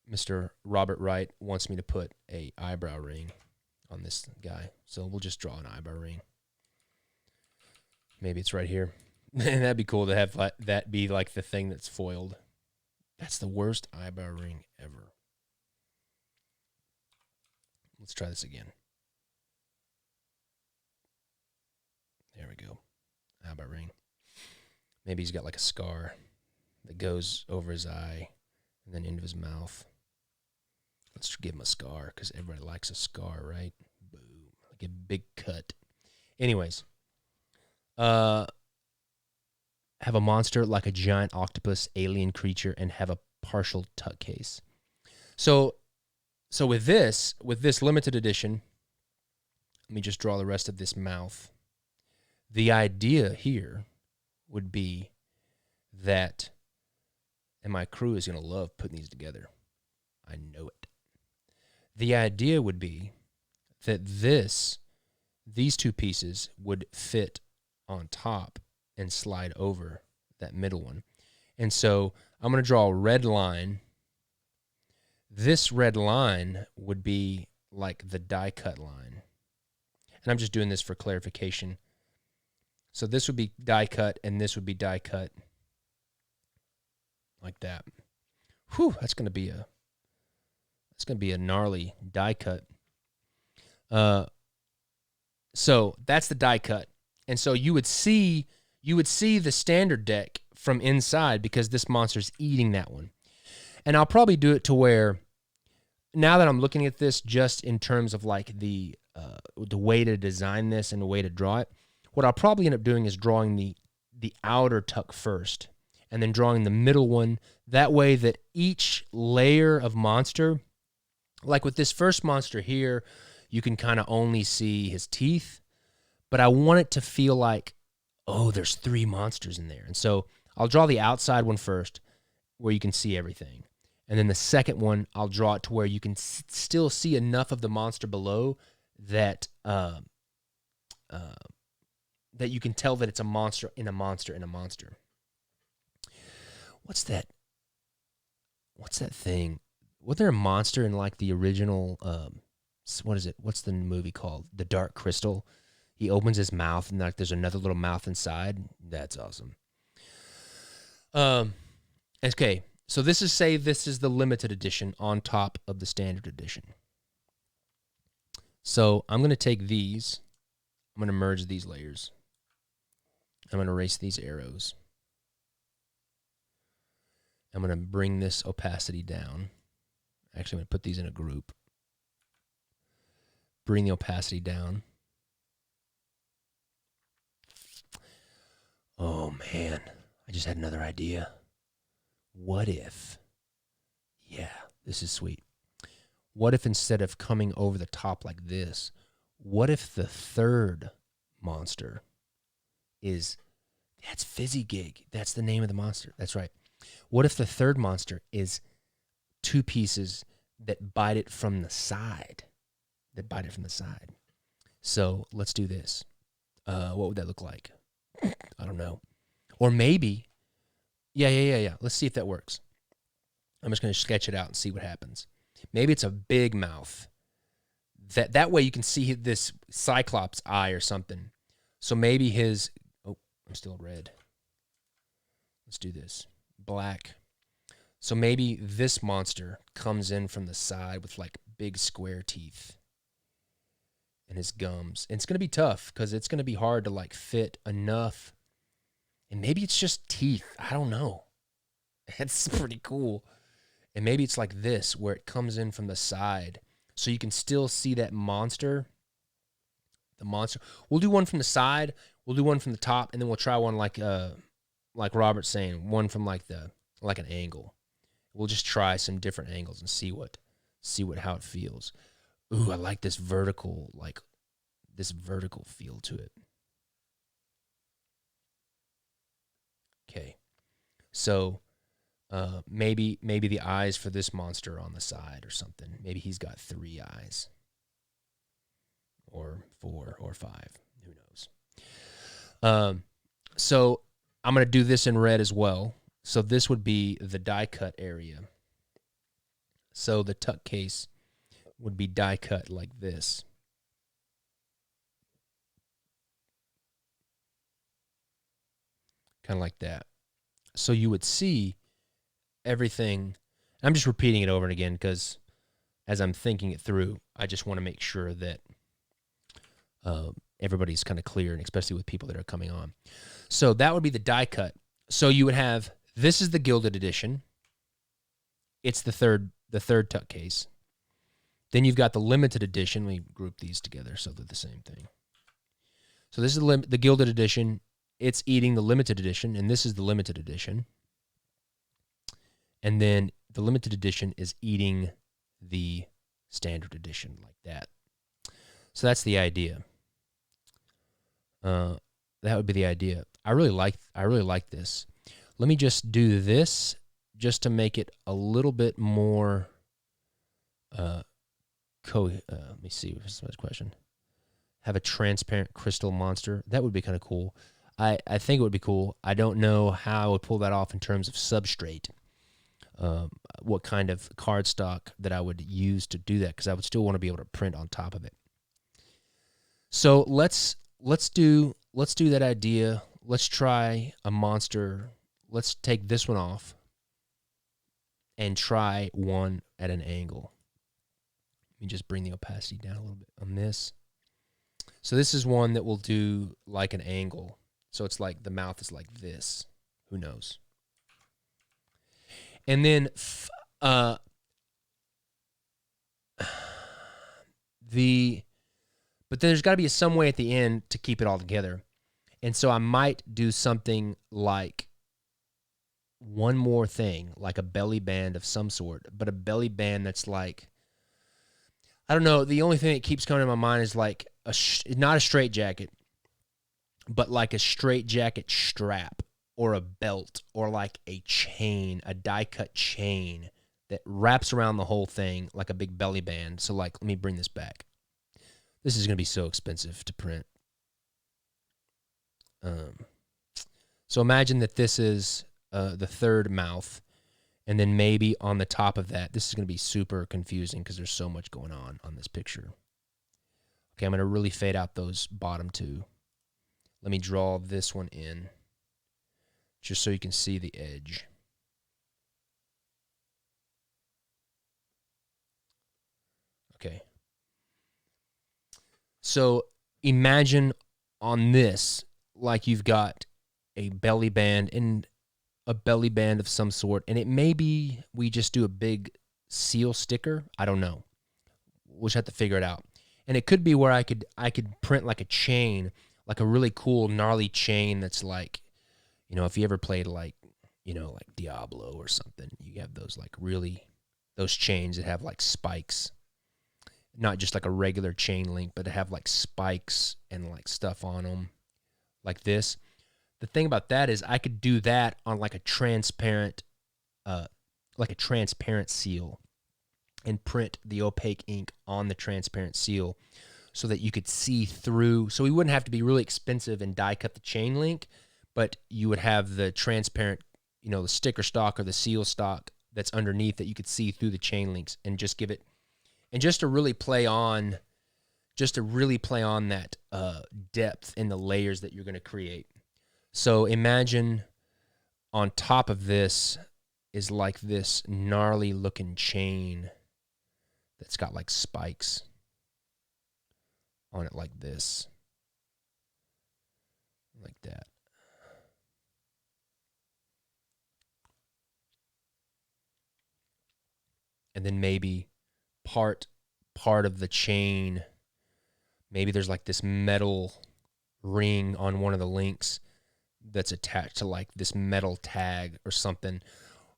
Mr. Robert Wright wants me to put a eyebrow ring on this guy. So we'll just draw an eyebrow ring. Maybe it's right here. And that'd be cool to have that be like the thing that's foiled. That's the worst eyebrow ring ever. Let's try this again. There we go. Eyebrow ring. Maybe he's got like a scar that goes over his eye and then into his mouth. Let's give him a scar because everybody likes a scar, right? Boom. Like a big cut. Anyways. Have a monster like a giant octopus, alien creature, and have a partial tuck case. So with this limited edition, let me just draw the rest of this mouth. The idea here would be that, and my crew is going to love putting these together. I know it. The idea would be that these two pieces would fit on top and slide over that middle one. And so I'm going to draw a red line. This red line would be like the die cut line. And I'm just doing this for clarification. So this would be die cut and this would be die cut like that. Whew, that's going to be a gnarly die cut. So that's the die cut. And so you would see the standard deck from inside because this monster's eating that one. And I'll probably do it to where, now that I'm looking at this just in terms of like the way to design this and the way to draw it, what I'll probably end up doing is drawing the outer tuck first and then drawing the middle one. That way that each layer of monster, like with this first monster here, you can kind of only see his teeth, but I want it to feel like, oh, there's 3 monsters in there. And so I'll draw the outside one first where you can see everything. And then the second one, I'll draw it to where you can still see enough of the monster below that that you can tell that it's a monster in a monster in a monster. What's that thing Was there a monster in like the original? What is it? What's the movie called? The Dark Crystal. He opens his mouth and like there's another little mouth inside. That's awesome. Okay, so this is the limited edition on top of the standard edition. So I'm going to take these. I'm going to merge these layers. I'm going to erase these arrows. I'm going to bring this opacity down. Actually, I'm going to put these in a group. Bring the opacity down. Oh, man. I just had another idea. What if, yeah, this is sweet. What if instead of coming over the top like this, what if the third monster that's Fizzy Gig. That's the name of the monster. That's right. What if the third monster is two pieces that bite it from the side? So let's do this. What would that look like? I don't know. Or maybe, yeah. Let's see if that works. I'm just going to sketch it out and see what happens. Maybe it's a big mouth. That way you can see this Cyclops eye or something. So maybe his... Oh, I'm still red. Let's do this. Black. So maybe this monster comes in from the side with like big square teeth and his gums. And it's going to be tough because it's going to be hard to like fit enough. And maybe it's just teeth. I don't know. That's pretty cool. And maybe it's like this where it comes in from the side. So you can still see that monster. The monster. We'll do one from the side. We'll do one from the top. And then we'll try one like Robert's saying, one from like an angle. We'll just try some different angles and see how it feels. Ooh, I like this vertical feel to it. Okay. So maybe the eyes for this monster are on the side or something. Maybe he's got 3 eyes. Or 4 or 5. Who knows? So I'm going to do this in red as well. So this would be the die cut area. So the tuck case would be die cut like this. Kind of like that. So you would see everything. I'm just repeating it over and again because as I'm thinking it through, I just want to make sure that everybody's kind of clear, and especially with people that are coming on. So that would be the die cut. So you would have, this is the gilded edition. It's the third tuck case. Then you've got the limited edition. We group these together so they're the same thing. So this is the gilded edition. It's eating the limited edition, and this is the limited edition. And then the limited edition is eating the standard edition like that. So that's the idea. That would be the idea. I really like this. Let me just do this just to make it a little bit more let me see. What's the question? Have a transparent crystal monster. That would be kind of cool. I think it would be cool. I don't know how I would pull that off in terms of substrate. What kind of cardstock that I would use to do that, because I would still want to be able to print on top of it. So let's do that idea. Let's try a monster. Let's take this one off and try one at an angle. Let me just bring the opacity down a little bit on this. So this is one that will do like an angle. So it's like the mouth is like this. Who knows? And then but there's got to be some way at the end to keep it all together. And so I might do something like one more thing, like a belly band of some sort, but a belly band that's like, I don't know. The only thing that keeps coming to my mind is like not a straight jacket, but like a straight jacket strap or a belt or like a chain, a die cut chain that wraps around the whole thing like a big belly band. So like, let me bring this back. This is going to be so expensive to print. So imagine that this is the third mouth, And then maybe on the top of that, this is going to be super confusing because there's so much going on this picture. Okay, I'm going to really fade out those bottom two. Let me draw this one in just so you can see the edge. Okay. So imagine on this, like you've got a belly band and a belly band of some sort, and it may be we just do a big seal sticker. I don't know. We'll just have to figure it out. And it could be where I could print like a chain, like a really cool gnarly chain that's like, if you ever played like, like Diablo or something, you have those like really those chains that have like spikes. Not just like a regular chain link, but to have like spikes and like stuff on them like this. The thing about that is I could do that on like a transparent seal and print the opaque ink on the transparent seal so that you could see through. So we wouldn't have to be really expensive and die cut the chain link, but you would have the transparent, the sticker stock or the seal stock that's underneath that you could see through the chain links and just give it. And just to really play on that depth in the layers that you're going to create. So imagine on top of this is like this gnarly looking chain that's got like spikes on it like this. Like that. And then maybe part of the chain, maybe there's like this metal ring on one of the links that's attached to like this metal tag or something,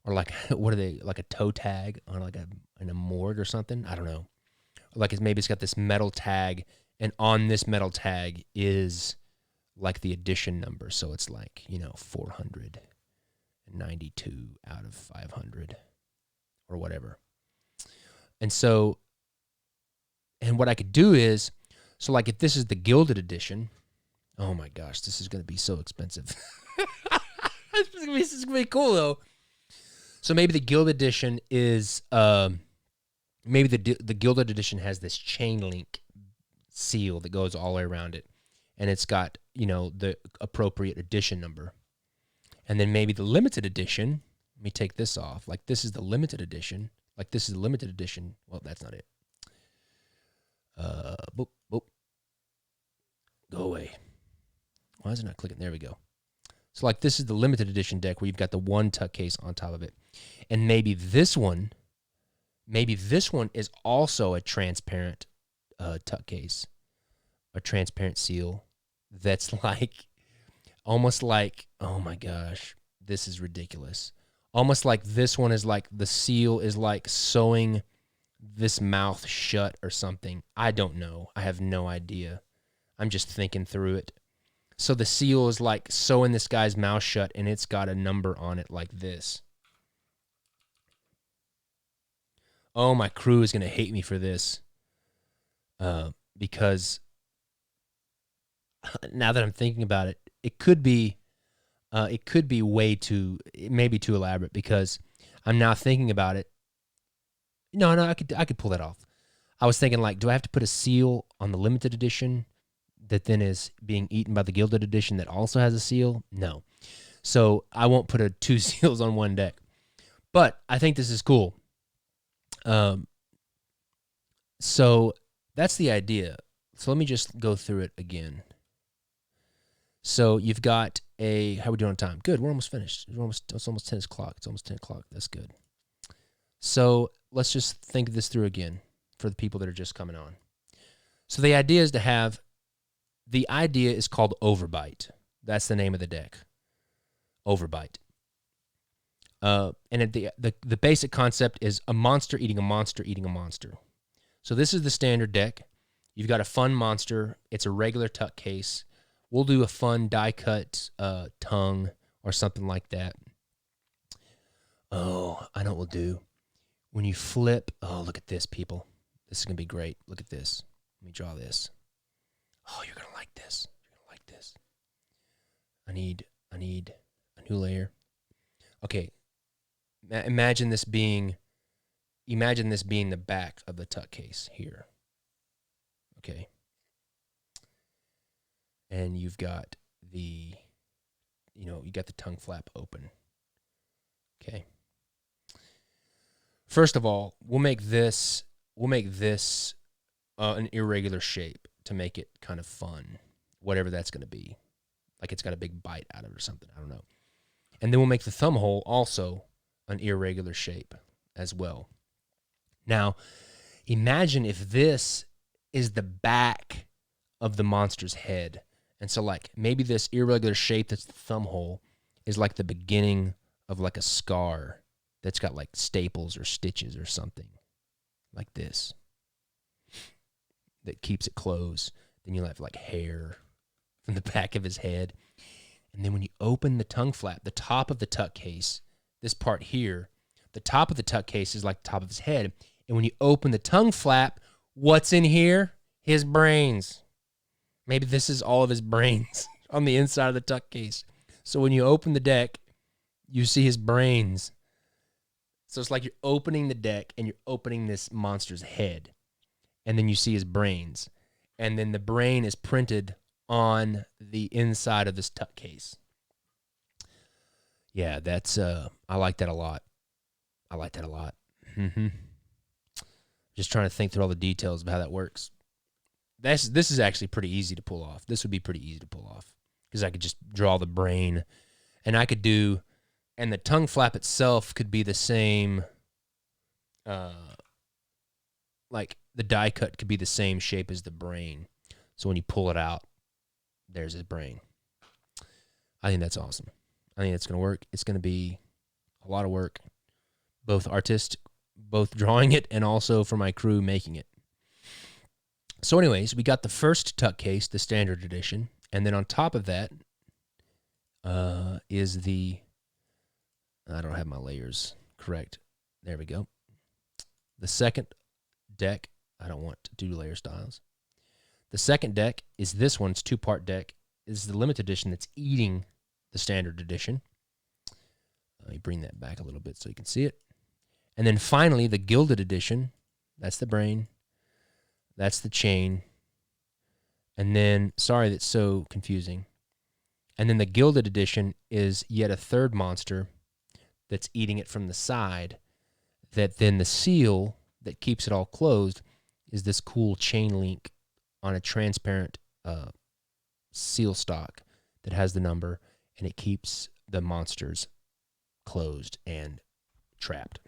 or like what are they, like a toe tag on like in a morgue or something, I don't know. Like maybe it's got this metal tag, and on this metal tag is like the edition number, so it's like 492 out of 500 or whatever. And so, and what I could do is, so like if this is the gilded edition, oh my gosh, this is going to be so expensive. This is going to be cool though. So maybe the gilded edition is, maybe the gilded edition has this chain link seal that goes all the way around it, and it's got the appropriate edition number. And then maybe the limited edition. Let me take this off. Like this is the limited edition. Like this is the limited edition. Well, that's not it. Boop, boop. Go away. Why is it not clicking? There we go. So like this is the limited edition deck where you've got the one tuck case on top of it. And maybe this one is also a transparent tuck case, a transparent seal that's like, almost like, oh my gosh, this is ridiculous. Almost like this one is like, the seal is like sewing this mouth shut or something. I don't know. I have no idea. I'm just thinking through it. So the seal is like sewing this guy's mouth shut, and it's got a number on it like this. Oh, my crew is going to hate me for this. Because now that I'm thinking about it, it could be it may be too elaborate, because I'm now thinking about it. No, I could pull that off. I was thinking, like, do I have to put a seal on the limited edition that then is being eaten by the gilded edition that also has a seal? No. So I won't put two seals on one deck. But I think this is cool. So that's the idea. So let me just go through it again. So you've got how are we doing on time? Good, we're almost finished. It's almost 10 o'clock. It's almost 10 o'clock. That's good. So let's just think this through again for the people that are just coming on. So the idea is called Overbite. That's the name of the deck. Overbite. And the basic concept is a monster eating a monster eating a monster. So this is the standard deck. You've got a fun monster. It's a regular tuck case. We'll do a fun die cut tongue or something like that. Oh, I know what we'll do. When you flip, oh, look at this, people. This is going to be great. Look at this. Let me draw this. Oh, you're going to like this. You're going to like this. I need a new layer. Okay. imagine this being the back of the tuck case here. Okay. And you've got the tongue flap open. Okay. First of all, we'll make this an irregular shape to make it kind of fun, whatever that's going to be. Like it's got a big bite out of it or something. I don't know. And then we'll make the thumb hole also an irregular shape as well. Now, imagine if this is the back of the monster's head. And so like maybe this irregular shape that's the thumb hole is like the beginning of like a scar that's got like staples or stitches or something like this that keeps it closed. Then you'll have like hair from the back of his head. And then when you open the tongue flap, the top of the tuck case, this part here, the top of the tuck case is like the top of his head. And when you open the tongue flap, what's in here? His brains. Maybe this is all of his brains on the inside of the tuck case. So when you open the deck, you see his brains. So it's like you're opening the deck and you're opening this monster's head. And then you see his brains. And then the brain is printed on the inside of this tuck case. Yeah, that's I like that a lot. Mm-hmm. Just trying to think through all the details of how that works. This is actually pretty easy to pull off. This would be pretty easy to pull off because I could just draw the brain, and and the tongue flap itself could be the same. Like the die cut could be the same shape as the brain. So when you pull it out, there's his brain. I think that's awesome. I think it's going to work. It's going to be a lot of work, both drawing it and also for my crew making it. So anyways, we got the first tuck case, the standard edition, and then on top of that is I don't have my layers correct. There we go. The second deck, I don't want to do layer styles. The second deck is this one. It's 2-part deck. This is the limited edition that's eating the standard edition. Let me bring that back a little bit so you can see it. And then finally, the gilded edition. That's the brain. That's the chain. And then, sorry that's so confusing. And then the gilded edition is yet a third monster that's eating it from the side. That then the seal that keeps it all closed is this cool chain link on a transparent seal stock that has the number, and it keeps the monsters closed and trapped.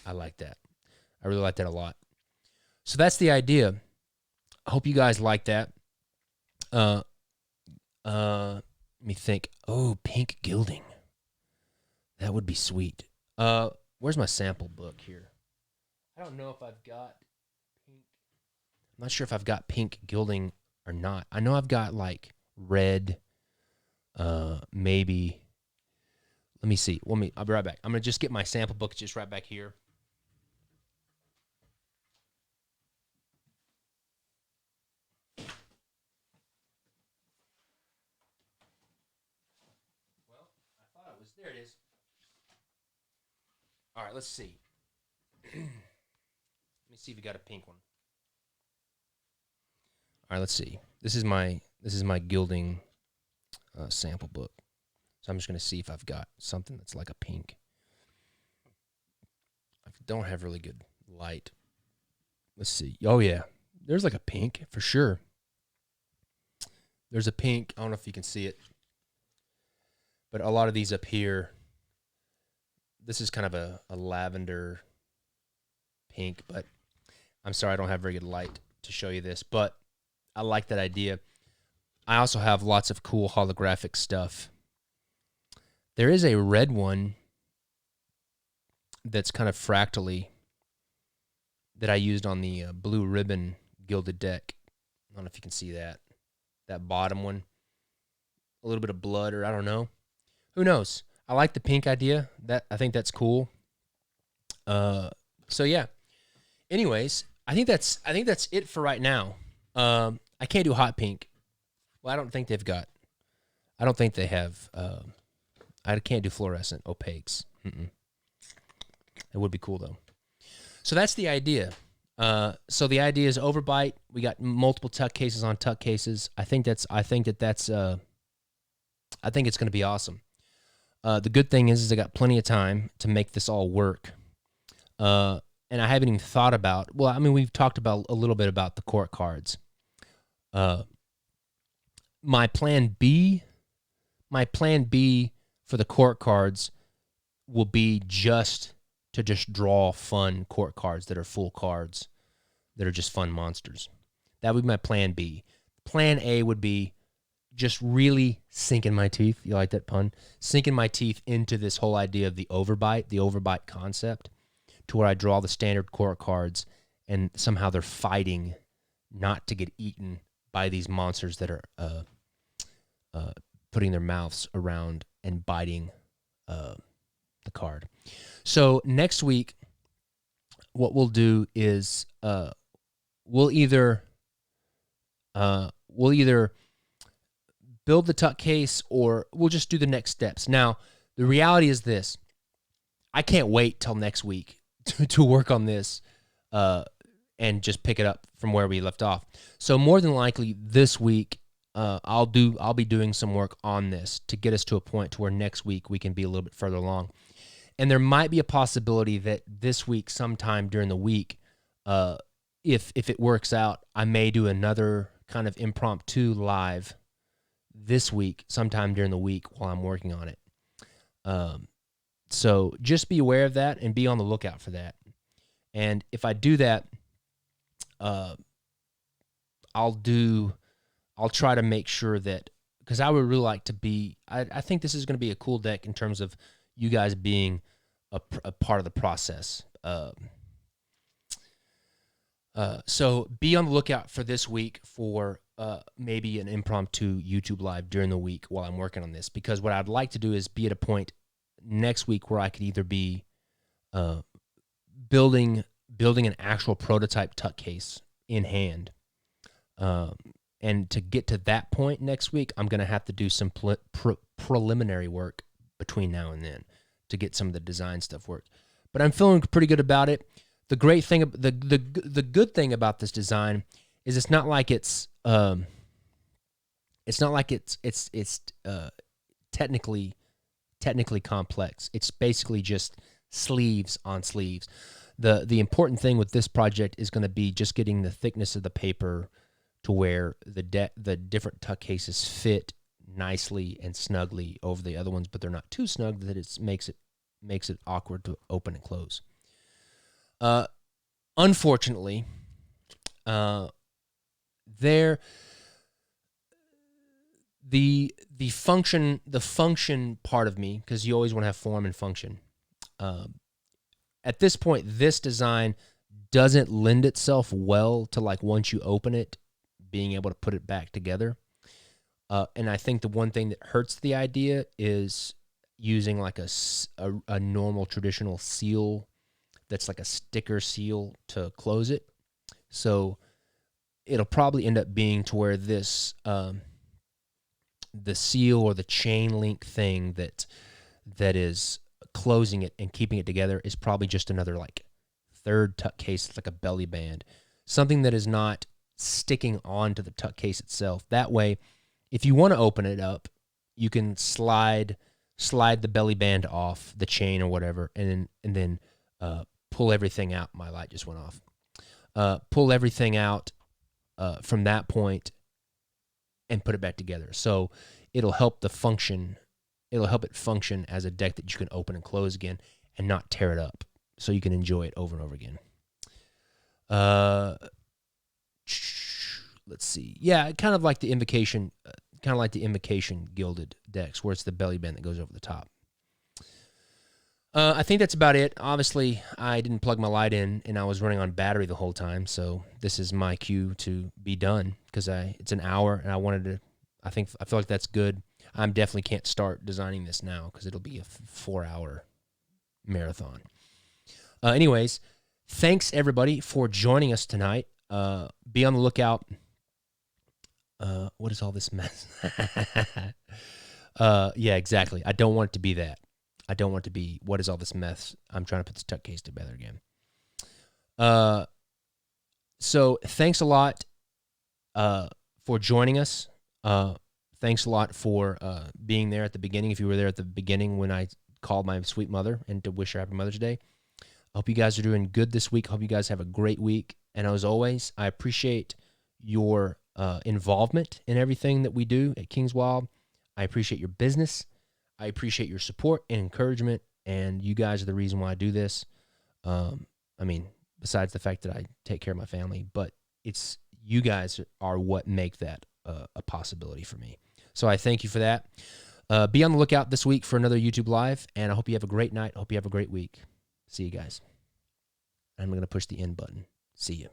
I like that. I really like that a lot. So that's the idea. I hope you guys like that. Let me think. Oh, pink gilding. That would be sweet. Where's my sample book here? I don't know if I've got pink. I'm not sure if I've got pink gilding or not. I know I've got like red, maybe. Let me see. I'll be right back. I'm going to just get my sample book just right back here. Well, I thought it was. There it is. All right, let's see. Let me see if we got a pink one. All right, let's see. This is my gilding sample book. So I'm just going to see if I've got something that's like a pink. I don't have really good light. Let's see. Oh, yeah. There's like a pink for sure. There's a pink. I don't know if you can see it. But a lot of these up here, this is kind of a lavender pink. But I'm sorry, I don't have very good light to show you this. But I like that idea. I also have lots of cool holographic stuff. There is a red one that's kind of fractally that I used on the blue ribbon gilded deck. I don't know if you can see that. That bottom one. A little bit of blood, or I don't know. Who knows? I like the pink idea. I think that's cool. So yeah. Anyways, I think that's it for right now. I can't do hot pink. Well, I don't think they have. I can't do fluorescent opaques. It would be cool though. So that's the idea. So the idea is Overbite. We got multiple tuck cases on tuck cases. I think it's going to be awesome. The good thing is I got plenty of time to make this all work. And I haven't even thought about, well, I mean, we've talked about a little bit about the court cards. My plan B for the court cards will be to just draw fun court cards that are full cards, that are just fun monsters. That would be my plan B. Plan A would be just really sinking my teeth. You like that pun? Sinking my teeth into this whole idea of the overbite concept, to where I draw the standard court cards and somehow they're fighting not to get eaten by these monsters that are putting their mouths around and biting the card. So next week, what we'll do is we'll either build the tuck case, or we'll just do the next steps. Now, the reality is this: I can't wait till next week to work on this and just pick it up from where we left off. So more than likely this week, I'll be doing some work on this to get us to a point to where next week we can be a little bit further along. And there might be a possibility that this week, sometime during the week, if it works out, I may do another kind of impromptu live this week, sometime during the week while I'm working on it. So just be aware of that and be on the lookout for that. And if I do that, I'll try to make sure that, because I would really like to be, I think this is going to be a cool deck in terms of you guys being a part of the process. So be on the lookout for this week for maybe an impromptu YouTube live during the week while I'm working on this, because what I'd like to do is be at a point next week where I could either be building an actual prototype tuck case in hand. And to get to that point next week, I'm going to have to do some preliminary work between now and then to get some of the design stuff worked. But I'm feeling pretty good about it. The great thing, the good thing about this design is it's not like it's technically complex. It's basically just sleeves on sleeves. The important thing with this project is going to be just getting the thickness of the paper to where the different tuck cases fit nicely and snugly over the other ones, but they're not too snug that it makes it awkward to open and close. Unfortunately, the function part of me, because you always want to have form and function. At this point, this design doesn't lend itself well to, like, once you open it, being able to put it back together. And I think the one thing that hurts the idea is using like a normal traditional seal that's like a sticker seal to close it. So it'll probably end up being to where this the seal or the chain link thing that is closing it and keeping it together is probably just another like third tuck case, like a belly band, something that is not sticking onto the tuck case itself. That way, if you want to open it up, you can slide the belly band off the chain or whatever, and then pull everything out. My light just went off. Pull everything out from that point and put it back together. So it'll help the function. It'll help it function as a deck that you can open and close again and not tear it up, so you can enjoy it over and over again. Let's see. Yeah, kind of like the Invocation gilded decks, where it's the belly band that goes over the top. I think that's about it. Obviously, I didn't plug my light in, and I was running on battery the whole time, so this is my cue to be done, because it's an hour, and I feel like that's good. I definitely can't start designing this now, because it'll be a 4-hour marathon. Anyways, thanks everybody for joining us tonight. Be on the lookout. What is all this mess? Yeah, exactly. I don't want it to be that. I don't want it to be, what is all this mess? I'm trying to put this tuck case together again. So thanks a lot for joining us. Thanks a lot for being there at the beginning. If you were there at the beginning when I called my sweet mother and to wish her happy Mother's Day. I hope you guys are doing good this week. Hope you guys have a great week. And as always, I appreciate your involvement in everything that we do at Kings Wild. I appreciate your business. I appreciate your support and encouragement. And you guys are the reason why I do this. I mean, besides the fact that I take care of my family, but it's you guys are what make that a possibility for me. So I thank you for that. Be on the lookout this week for another YouTube Live, and I hope you have a great night. I hope you have a great week. See you guys. I'm going to push the end button. See you.